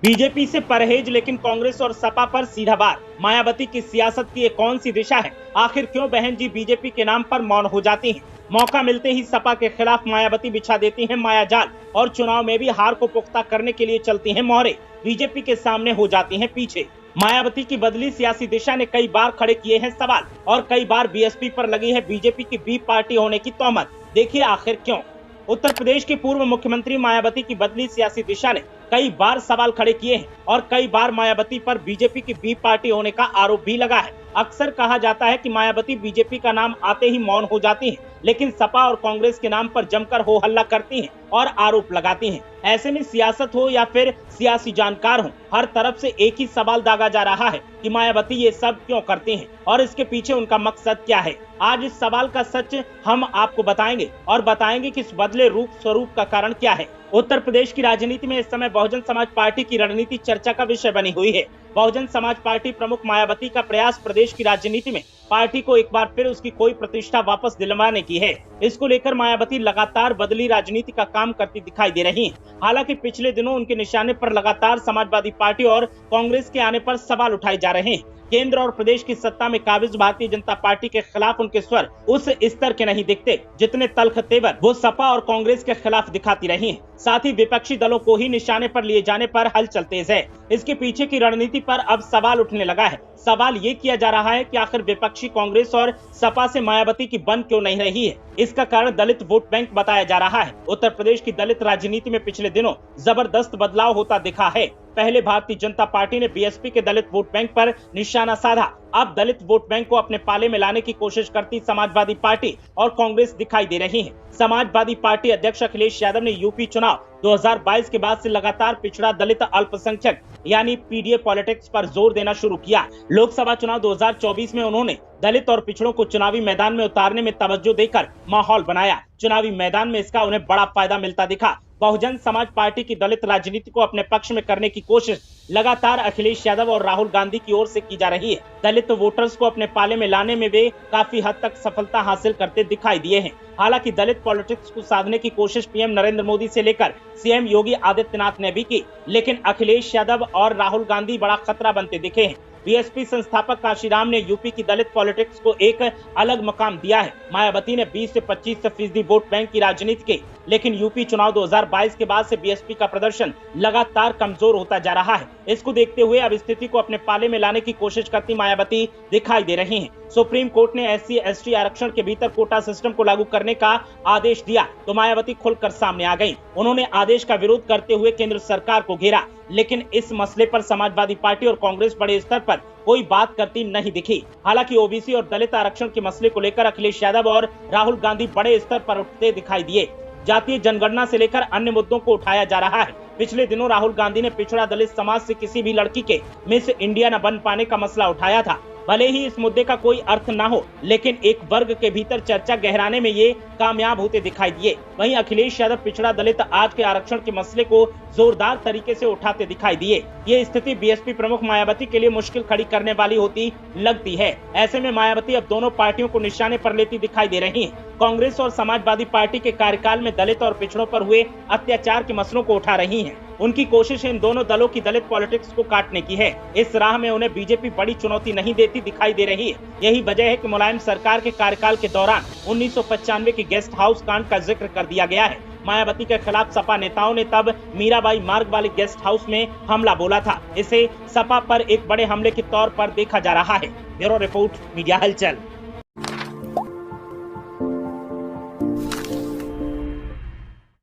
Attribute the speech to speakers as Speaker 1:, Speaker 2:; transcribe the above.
Speaker 1: BJP से परहेज लेकिन कांग्रेस और सपा पर सीधा वार। मायावती की सियासत की ये कौन सी दिशा है? आखिर क्यों बहन जी बीजेपी के नाम पर मौन हो जाती हैं? मौका मिलते ही सपा के खिलाफ मायावती बिछा देती हैं मायाजाल और चुनाव में भी हार को पुख्ता करने के लिए चलती हैं मोहरे। बीजेपी के सामने हो जाती हैं पीछे। मायावती की बदली सियासी दिशा ने कई बार खड़े किए हैं सवाल और कई बार बीएसपी पर लगी है बीजेपी की बी पार्टी होने की तोहमत। देखिए आखिर क्यों। उत्तर प्रदेश की पूर्व मुख्यमंत्री मायावती की बदली सियासी दिशा ने कई बार सवाल खड़े किए हैं और कई बार मायावती पर बीजेपी की बी पार्टी होने का आरोप भी लगा है। अक्सर कहा जाता है कि मायावती बीजेपी का नाम आते ही मौन हो जाती हैं, लेकिन सपा और कांग्रेस के नाम पर जमकर हो हल्ला करती हैं और आरोप लगाती हैं। ऐसे में सियासत हो या फिर सियासी जानकार हो, हर तरफ से एक ही सवाल दागा जा रहा है कि मायावती ये सब क्यों करती हैं और इसके पीछे उनका मकसद क्या है। आज इस सवाल का सच हम आपको बताएंगे और बताएंगे कि इस बदले रूप स्वरूप का कारण क्या है। उत्तर प्रदेश की राजनीति में इस समय बहुजन समाज पार्टी की रणनीति चर्चा का विषय बनी हुई है। बहुजन समाज पार्टी प्रमुख मायावती का प्रयास प्रदेश की राजनीति में पार्टी को एक बार फिर उसकी कोई प्रतिष्ठा वापस दिलवाने की है। इसको लेकर मायावती लगातार बदली राजनीति का काम करती दिखाई दे रही हैं। हालांकि पिछले दिनों उनके निशाने पर लगातार समाजवादी पार्टी और कांग्रेस के आने पर सवाल उठाए जा रहे हैं। केंद्र और प्रदेश की सत्ता में काबिज भारतीय जनता पार्टी के खिलाफ उनके स्वर उस स्तर के नहीं दिखते जितने तल्ख तेवर वो सपा और कांग्रेस के खिलाफ दिखाती रही हैं। साथ ही विपक्षी दलों को ही निशाने पर लिए जाने पर हलचल तेज है। इसके पीछे की रणनीति पर अब सवाल उठने लगा है। सवाल ये किया जा रहा है कि आखिर विपक्षी कांग्रेस और सपा से मायावती की बन क्यों नहीं रही है। इसका कारण दलित वोट बैंक बताया जा रहा है। उत्तर प्रदेश की दलित राजनीति में पिछले दिनों जबरदस्त बदलाव होता दिखा है। पहले भारतीय जनता पार्टी ने बीएसपी के दलित वोट बैंक पर निशाना साधा। अब दलित वोट बैंक को अपने पाले में लाने की कोशिश करती समाजवादी पार्टी और कांग्रेस दिखाई दे रही है। समाजवादी पार्टी अध्यक्ष अखिलेश यादव ने यूपी चुनाव 2022 के बाद से लगातार पिछड़ा दलित अल्पसंख्यक यानी पीडीए पॉलिटिक्स पर जोर देना शुरू किया। लोकसभा चुनाव 2024 में उन्होंने दलित और पिछड़ों को चुनावी मैदान में उतारने में तवज्जो देकर माहौल बनाया। चुनावी मैदान में इसका उन्हें बड़ा फायदा मिलता दिखा। बहुजन समाज पार्टी की दलित राजनीति को अपने पक्ष में करने की कोशिश लगातार अखिलेश यादव और राहुल गांधी की ओर से की जा रही है। दलित वोटर्स को अपने पाले में लाने में वे काफी हद तक सफलता हासिल करते दिखाई दिए हैं। हालांकि दलित पॉलिटिक्स को साधने की कोशिश पीएम नरेंद्र मोदी से लेकर सीएम योगी आदित्यनाथ ने भी की, लेकिन अखिलेश यादव और राहुल गांधी बड़ा खतरा बनते दिखे हैं। बीएसपी संस्थापक काशीराम ने यूपी की दलित पॉलिटिक्स को एक अलग मकाम दिया है। मायावती ने 20 से 25% वोट बैंक की राजनीति की, लेकिन यूपी चुनाव 2022 के बाद से बीएसपी का प्रदर्शन लगातार कमजोर होता जा रहा है। इसको देखते हुए अब स्थिति को अपने पाले में लाने की कोशिश करती मायावती दिखाई दे रही हैं। सुप्रीम कोर्ट ने SC/ST आरक्षण के भीतर कोटा सिस्टम को लागू करने का आदेश दिया तो मायावती खुलकर सामने आ गयी। उन्होंने आदेश का विरोध करते हुए केंद्र सरकार को घेरा, लेकिन इस मसले पर समाजवादी पार्टी और कांग्रेस बड़े स्तर पर कोई बात करती नहीं दिखी। हालांकि ओबीसी और दलित आरक्षण के मसले को लेकर अखिलेश यादव और राहुल गांधी बड़े स्तर पर उठते दिखाई दिए। जातीय जनगणना से लेकर अन्य मुद्दों को उठाया जा रहा है। पिछले दिनों राहुल गांधी ने पिछड़ा दलित समाज से किसी भी लड़की के मिस इंडिया न बन पाने का मसला उठाया था। भले ही इस मुद्दे का कोई अर्थ ना हो, लेकिन एक वर्ग के भीतर चर्चा गहराने में ये कामयाब होते दिखाई दिए। वहीं अखिलेश यादव पिछड़ा दलित आज के आरक्षण के मसले को जोरदार तरीके से उठाते दिखाई दिए। ये स्थिति बीएसपी प्रमुख मायावती के लिए मुश्किल खड़ी करने वाली होती लगती है। ऐसे में मायावती अब दोनों पार्टियों को निशाने पर लेती दिखाई दे रही है। कांग्रेस और समाजवादी पार्टी के कार्यकाल में दलित और पिछड़ों पर हुए अत्याचार के मसलों को उठा रही है। उनकी कोशिश इन दोनों दलों की दलित पॉलिटिक्स को काटने की है। इस राह में उन्हें बीजेपी बड़ी चुनौती नहीं देती दिखाई दे रही है। यही वजह है कि मुलायम सरकार के कार्यकाल के दौरान 1995 के गेस्ट हाउस कांड का जिक्र कर दिया गया है। मायावती के खिलाफ सपा नेताओं ने तब मीराबाई मार्ग वाले गेस्ट हाउस में हमला बोला था। इसे सपा पर एक बड़े हमले के तौर पर देखा जा रहा है। ब्यूरो रिपोर्ट, मीडिया हलचल।